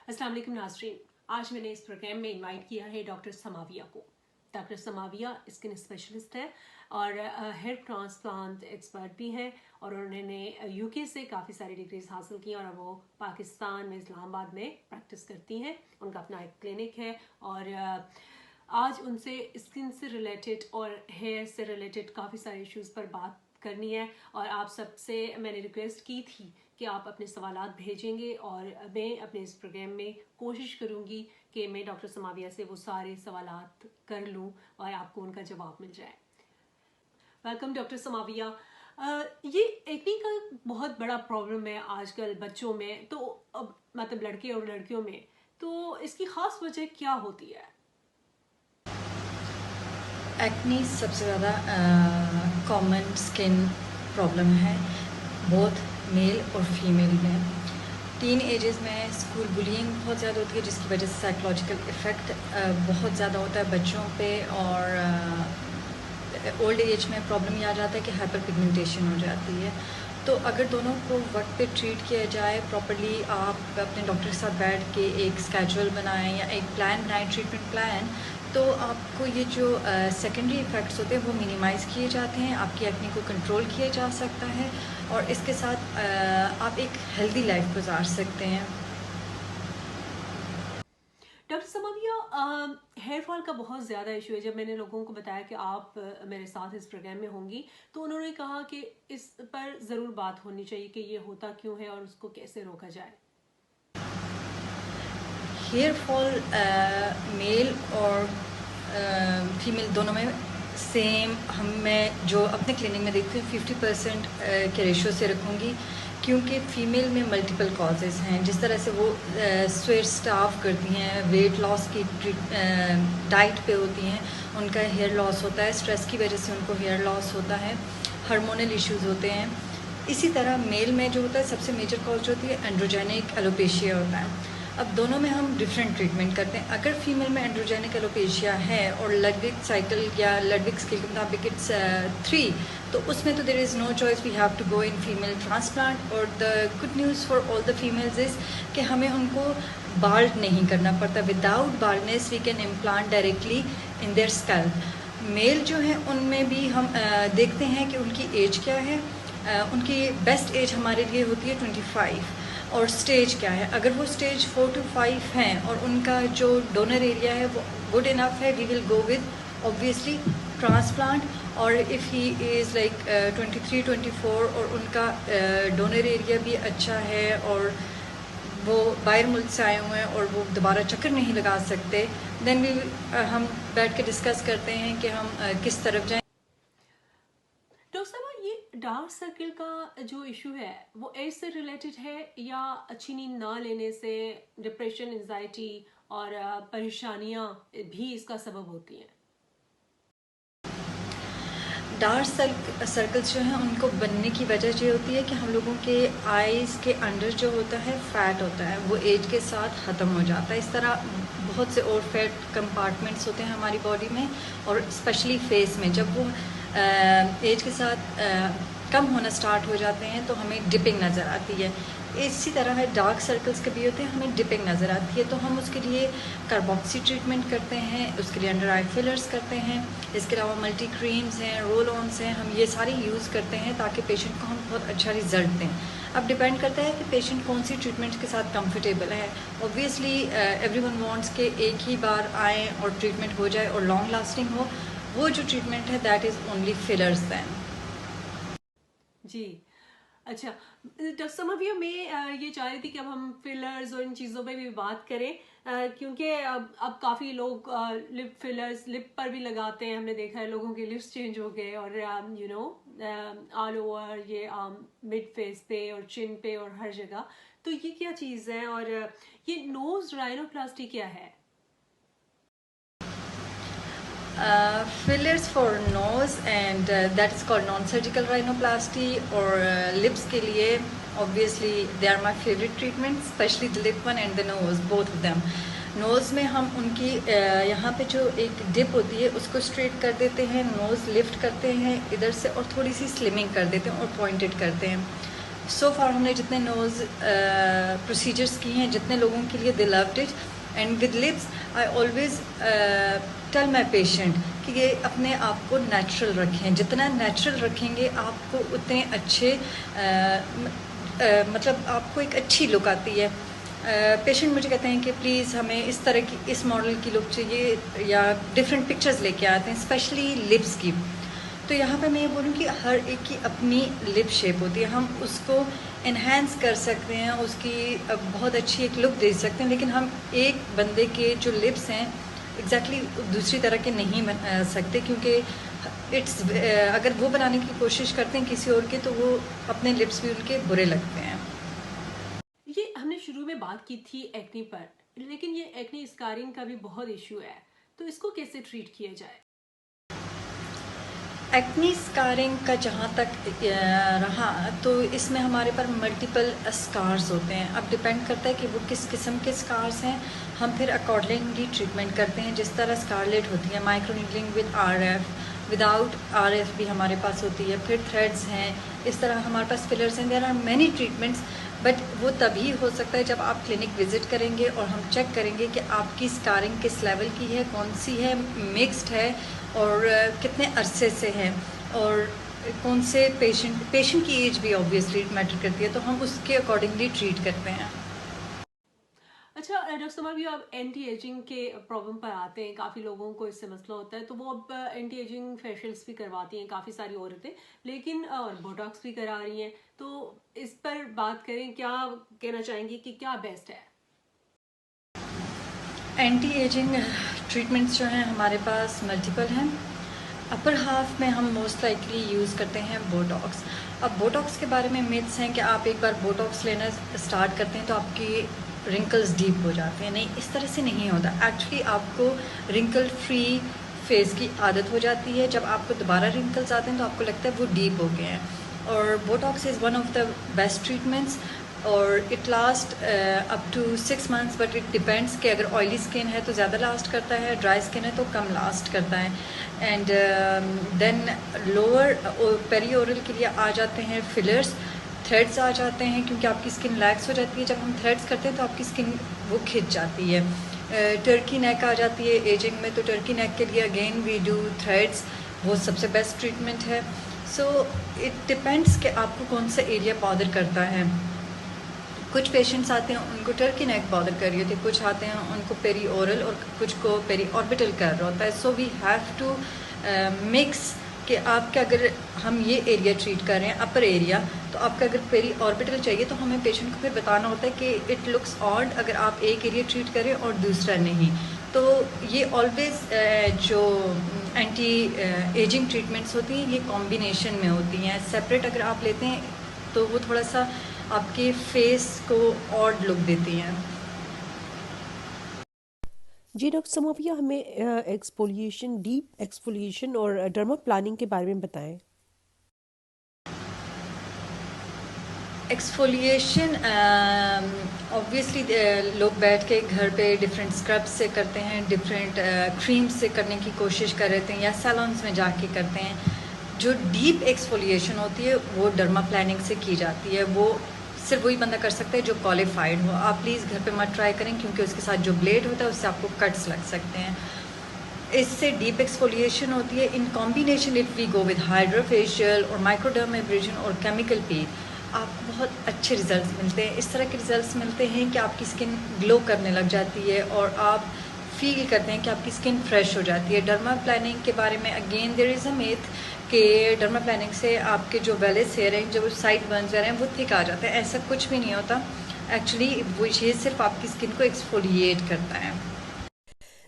अस्सलाम वालेकुम नाज़रीन, आज मैंने इस प्रोग्राम में इनवाइट किया है डॉक्टर समाविया को। डॉक्टर समाविया स्किन स्पेशलिस्ट है और हेयर ट्रांसप्लांट एक्सपर्ट भी हैं और उन्होंने यूके से काफ़ी सारी डिग्रीज हासिल की और वो पाकिस्तान में इस्लामाबाद में प्रैक्टिस करती हैं। उनका अपना एक क्लिनिक है और आज उनसे स्किन से रिलेटेड और हेयर से रिलेटेड काफ़ी सारे इश्यूज़ पर बात करनी है और आप सबसे मैंने रिक्वेस्ट की थी कि आप अपने सवालात भेजेंगे और मैं अपने इस प्रोग्राम में कोशिश करूंगी कि मैं डॉक्टर समाविया से वो सारे सवालात कर लूं और आपको उनका जवाब मिल जाए। Welcome doctor Samavia. ये एक्ने का बहुत बड़ा प्रॉब्लम है आजकल बच्चों में, तो अब मतलब लड़के और लड़कियों में, तो इसकी खास वजह क्या होती है? एक्ने सबसे ज़्यादा कॉमन स्किन प्रॉब्लम है, बोथ मेल और फीमेल में। टीन एजेस में स्कूल बुलिंग बहुत ज़्यादा होती है, जिसकी वजह से साइकोलॉजिकल इफ़ेक्ट बहुत ज़्यादा होता है बच्चों पे, और ओल्ड एज में प्रॉब्लम ये आ जाता है कि हाइपर पिगमेंटेशन हो जाती है। तो अगर दोनों को वक्त पे ट्रीट किया जाए प्रॉपर्ली, आप अपने डॉक्टर के साथ बैठ के एक स्केड्यूल बनाएं या एक प्लान बनाएं, ट्रीटमेंट प्लान, तो आपको ये जो सेकेंडरी इफ़ेक्ट्स होते हैं वो मिनिमाइज़ किए जाते हैं, आपकी एक्ने को कंट्रोल किया जा सकता है और इसके साथ आप एक हेल्दी लाइफ गुजार सकते हैं। डॉक्टर समाविया, हेयर फॉल का बहुत ज़्यादा इशू है। जब मैंने लोगों को बताया कि आप मेरे साथ इस प्रोग्राम में होंगी, तो उन्होंने कहा कि इस पर ज़रूर बात होनी चाहिए कि ये होता क्यों है और उसको कैसे रोका जाए। हेयर फॉल मेल और फीमेल दोनों में सेम, मैं जो अपने क्लिनिक में देखती हूँ 50% के रेशो से रखूँगी, क्योंकि फ़ीमेल में मल्टीपल कॉजेज़ हैं। जिस तरह से वो स्वेट स्टाफ करती हैं, वेट लॉस की डाइट पे होती हैं, उनका हेयर लॉस होता है, स्ट्रेस की वजह से उनको हेयर लॉस होता है, हार्मोनल इश्यूज़ होते हैं। इसी तरह मेल में जो होता है सबसे मेजर कॉज होती है एंड्रोजेनिक एलोपेशिया होता है। अब दोनों में हम डिफरेंट ट्रीटमेंट करते हैं। अगर फीमेल में एंड्रोजेनिक एलोपेशिया है और लडविक साइकिल या लडविक स्केल के मुताबिक इट्स 3, तो उसमें तो there is no choice, we have to go in female transplant. और the good news for all the females is कि हमें उनको बाल्ड नहीं करना पड़ता। Without baldness we can implant directly in their scalp. Male जो है उनमें भी हम देखते हैं कि उनकी एज क्या है। उनकी बेस्ट एज हमारे लिए होती है 25, और स्टेज क्या है। अगर वो स्टेज 4 to 5 हैं और उनका जो डोनर एरिया है वो गुड इनफ है, we will go with obviously transplant. और इफ़ ही इज़ लाइक 23, 24 और उनका डोनर एरिया भी अच्छा है और वो बाहर मुल्क से आए हुए हैं और वो दोबारा चक्कर नहीं लगा सकते, देन हम बैठ के डिस्कस करते हैं कि हम किस तरफ जाएं। डॉक्टर साहब, ये डार्क सर्किल का जो इशू है वो एज से रिलेटेड है या अच्छी नींद ना लेने से, डिप्रेशन, एंजाइटी और परेशानियां भी इसका सबब होती हैं? डार्क सर्कल्स जो हैं उनको बनने की वजह ये होती है कि हम लोगों के आईज़ के अंडर जो होता है फैट होता है वो एज के साथ ख़त्म हो जाता है। इस तरह बहुत से और फैट कंपार्टमेंट्स होते हैं हमारी बॉडी में, और स्पेशली फेस में जब वो एज के साथ कम होना स्टार्ट हो जाते हैं तो हमें डिपिंग नज़र आती है। इसी तरह डार्क सर्कल्स के भी होते हैं, हमें डिपिंग नज़र आती है, तो हम उसके लिए कार्बोक्सी ट्रीटमेंट करते हैं, उसके लिए अंडर आई फिलर्स करते हैं। इसके अलावा मल्टी क्रीम्स हैं, रोल ऑन्स हैं, हम ये सारे यूज़ करते हैं ताकि पेशेंट को हम बहुत अच्छा रिजल्ट दें। अब डिपेंड करता है कि पेशेंट कौन सी ट्रीटमेंट के साथ कंफर्टेबल है। ऑब्वियसली एवरीवन वांट्स के एक ही बार आए और ट्रीटमेंट हो जाए और लॉन्ग लास्टिंग हो। वो जो ट्रीटमेंट है that is only fillers then. जी, अच्छा डॉक्टर समाविया, मैं ये चाह रही थी कि अब हम फिलर्स और इन चीज़ों पे भी बात करें, क्योंकि अब काफ़ी लोग लिप फिलर्स लिप पर भी लगाते हैं। हमने देखा है लोगों के लिप्स चेंज हो गए और ऑल ओवर ये मिड फेस पे और चिन पे और हर जगह। तो ये क्या चीज़ है और ये नोज राइनोप्लास्टी क्या है? Fillers for nose and that is called non surgical rhinoplasty. और लिप्स के लिए obviously they are my favourite treatment, specially the lip one and the nose, both of them. Nose में हम उनकी यहाँ पे जो एक डिप होती है उसको स्ट्रेट कर देते हैं, नोज़ लिफ्ट करते हैं इधर से और थोड़ी सी स्लिमिंग कर देते हैं और पॉइंटेड करते हैं। सो फार हमने जितने नोज़ प्रोसीजर्स किए हैं, जितने लोगों के लिए they loved it. And with lips I always tell my patient कि ये अपने आप को नेचुरल रखें. जितना नेचुरल रखेंगे आपको उतने अच्छे मतलब आपको एक अच्छी लुक आती है. पेशेंट मुझे कहते हैं कि प्लीज़ हमें इस तरह की, इस मॉडल की लुक चाहिए, या डिफरेंट पिक्चर्स लेके आते हैं, स्पेशली लिप्स की. तो यहाँ पे मैं ये बोलूँ कि हर एक की अपनी लिप शेप होती है. हम उसको इन्हेंस कर सकते हैं, उसकी बहुत अच्छी एक लुक दे सकते हैं, लेकिन हम एक बंदे के जो लिप्स हैं एग्जैक्टली दूसरी तरह के नहीं बना सकते, क्योंकि इट्स अगर वो बनाने की कोशिश करते हैं किसी और के, तो वो अपने लिप्स भी उनके बुरे लगते हैं. ये हमने शुरू में बात की थी एक्ने पर, लेकिन ये एक्ने स्कारिंग का भी बहुत इश्यू है, तो इसको कैसे ट्रीट किया जाए? एक्नी स्कारिंग का जहाँ तक रहा, तो इसमें हमारे पर मल्टीपल स्कार्स होते हैं. अब डिपेंड करता है कि वो किस किस्म के स्कार्स हैं. हम फिर अकॉर्डिंगली ट्रीटमेंट करते हैं. जिस तरह स्कारलेट होती है, micro needling with RF, without RF भी हमारे पास होती है. फिर थ्रेड्स हैं, इस तरह हमारे पास फिलर्स हैं. There are many treatments, but वो तभी हो सकता है जब आप क्लिनिक विज़िट करेंगे और हम चेक करेंगे कि आपकी स्कारिंग किस लेवल की है, कौन सी है, मिक्स्ड है, और कितने अरसे से है, और कौन से पेशेंट की एज भी ऑब्वियसली मैटर करती है. तो हम उसके अकॉर्डिंगली ट्रीट करते हैं. अच्छा डॉक्टर समा, भी आप एंटी एजिंग के प्रॉब्लम पर आते हैं. काफ़ी लोगों को इससे मसला होता है, तो वो अब एंटी एजिंग फेशियल्स भी करवाती हैं काफ़ी सारी औरतें, लेकिन और बोटॉक्स भी करा रही हैं. तो इस पर बात करें, क्या कहना चाहेंगी कि क्या बेस्ट है? एंटी एजिंग ट्रीटमेंट्स जो हैं हमारे पास मल्टीपल हैं. अपर हाफ में हम मोस्ट लाइकली यूज़ करते हैं बोटॉक्स. अब बोटॉक्स के बारे में मिथ्स हैं कि आप एक बार बोटॉक्स लेना स्टार्ट करते हैं तो आपकी रिंकल्स डीप हो जाते हैं. नहीं, इस तरह से नहीं होता. एक्चुअली आपको रिंकल फ्री फेस की आदत हो जाती है. जब आपको दोबारा रिंकल्स आते हैं तो आपको लगता है वो डीप हो गए हैं. और Botox is one of the best treatments, और it last up to 6 months, but it depends कि अगर ऑयली स्किन है तो ज़्यादा लास्ट करता है, ड्राई स्किन है तो कम लास्ट करता है. And then lower perioral के लिए आ जाते हैं फिलर्स. थ्रेड्स आ जाते हैं क्योंकि आपकी स्किन लैक्स हो जाती है. जब हम थ्रेड्स करते हैं तो आपकी स्किन वो खिंच जाती है. टर्की नेक आ जाती है एजिंग में, तो टर्की नेक के लिए अगेन वी डू थ्रेड्स. वो सबसे बेस्ट ट्रीटमेंट है. सो इट डिपेंड्स कि आपको कौन सा एरिया बॉदर करता है. कुछ पेशेंट्स आते हैं उनको टर्की नेक बॉदर कर रही होती है, कुछ आते हैं उनको पेरी ओरल, और कुछ को पेरी ऑर्बिटल कर रहा होता है. So we have to mix कि आपके अगर हम ये एरिया ट्रीट कर रहे हैं अपर एरिया, तो आपका अगर पेरी ऑर्बिटल चाहिए तो हमें पेशेंट को फिर बताना होता है कि इट लुक्स ऑड अगर आप एक एरिया ट्रीट करें और दूसरा नहीं. तो ये ऑलवेज जो एंटी एजिंग ट्रीटमेंट्स होती हैं ये कॉम्बिनेशन में होती हैं. सेपरेट अगर आप लेते हैं तो वो थोड़ा सा आपके फेस को ऑड लुक देती हैं. जी डॉक्टर समाविया, हमें एक्सफोलिएशन, डीप एक्सफोलिएशन और डर्मा प्लानिंग के बारे में बताएं. एक्सफोलिएशन ऑब्वियसली लोग बैठ के घर पे डिफरेंट स्क्रब्स से करते हैं, डिफरेंट क्रीम्स से करने की कोशिश कर रहे हैं, या सैलून्स में जाके करते हैं. जो डीप एक्सफोलिएशन होती है वो डर्मा प्लानिंग से की जाती है. वो सिर्फ वही बंदा कर सकता है जो क्वालिफाइड हो. आप प्लीज़ घर पे मत ट्राई करें, क्योंकि उसके साथ जो ब्लेड होता है उससे आपको कट्स लग सकते हैं. इससे डीप एक्सफोलिएशन होती है. In combination if we go with hydra facial और माइक्रोडर्माब्रेशन और केमिकल पील, आपको बहुत अच्छे रिजल्ट्स मिलते हैं. इस तरह के रिजल्ट्स मिलते हैं कि आपकी स्किन ग्लो करने लग जाती है और आप फील करते हैं कि आपकी स्किन फ्रेश हो जाती है. डर्मा प्लानिंग के बारे में again there is a myth कि डर्मा प्लानिंग से आपके जो वेलिस हेयर हैं, जो साइड बर्न्स हैं, वो थिक आ जाते हैं. ऐसा कुछ भी नहीं होता. एक्चुअली वो ये सिर्फ आपकी स्किन को एक्सफोलिएट करता है.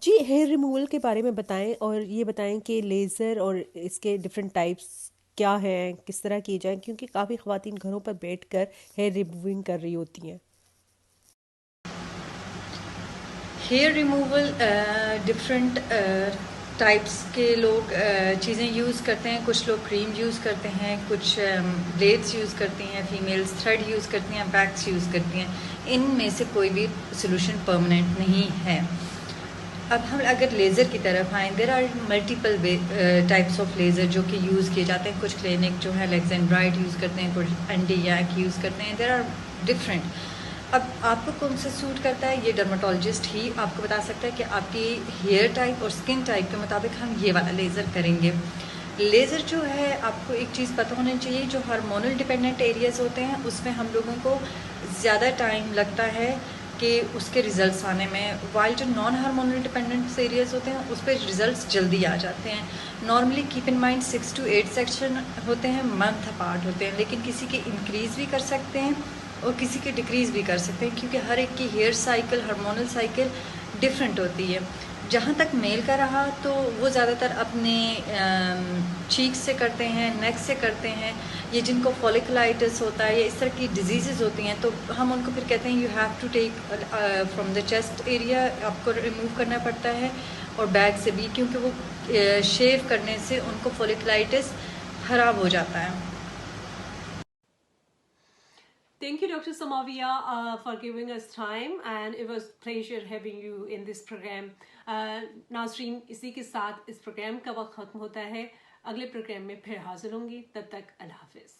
जी, हेयर रिमूवल के बारे में बताएं, और ये बताएं कि लेज़र और इसके डिफरेंट टाइप्स क्या हैं, किस तरह किए जाएं, क्योंकि काफ़ी ख़वातीन घरों पर बैठकर हेयर रिमूविंग कर रही होती हैं. हेयर रिमूवल डिफरेंट टाइप्स के लोग चीज़ें यूज़ करते हैं. कुछ लोग क्रीम यूज़ करते हैं, कुछ ब्लेड्स यूज़ करती हैं, फीमेल्स थ्रेड यूज़ करती हैं, वैक्स यूज़ करती हैं. इनमें से कोई भी सोल्यूशन परमानेंट नहीं है. अब हम अगर लेज़र की तरफ आएँ, there are multiple types of laser जो कि यूज़ किए जाते हैं। कुछ क्लिनिक जो है लेग्स एंड ब्राइट यूज़ करते हैं, कुछ एंटी-यैक यूज़ करते हैं। There are different. अब आपको कौन सा सूट करता है, ये डर्मेटोलॉजिस्ट ही आपको बता सकता है कि आपकी हेयर टाइप और स्किन टाइप के मुताबिक हम ये वाला लेज़र करेंगे। लेज़र जो है, आपको एक चीज़ पता होनी चाहिए, जो हार्मोनल डिपेंडेंट एरियाज़ होते हैं उसमें हम लोगों को ज़्यादा टाइम लगता है कि उसके रिज़ल्ट्स आने में, वाइल जो नॉन हार्मोनल डिपेंडेंट एरियाज़ होते हैं उस पर रिज़ल्ट्स जल्दी आ जाते हैं। Normally keep in mind 6 to 8 section होते हैं, मंथ अपार्ट होते हैं, लेकिन किसी के इंक्रीज़ भी कर सकते हैं और किसी के डिक्रीज़ भी कर सकते हैं, क्योंकि हर एक की hair cycle, hormonal cycle different होती है। जहाँ तक मेल का रहा तो वो ज़्यादातर अपने चीक्स से करते हैं, नेक से करते हैं। ये जिनको फॉलिकुलाइटिस होता है या इस तरह की डिजीज़ होती हैं तो हम उनको फिर कहते हैं you have to take from the chest area, आपको रिमूव करना पड़ता है, और बैक से भी, क्योंकि वो शेव करने से उनको फॉलिकुलाइटिस ख़राब हो जाता है। Thank you, Dr. Samavia, for giving us time, and it was pleasure having you in this program. नाज़रीन, इसी के साथ इस प्रोग्राम का वक्त ख़त्म होता है। अगले प्रोग्राम में फिर हाजिर होंगी, तब तक अल्लाह हाफिज़।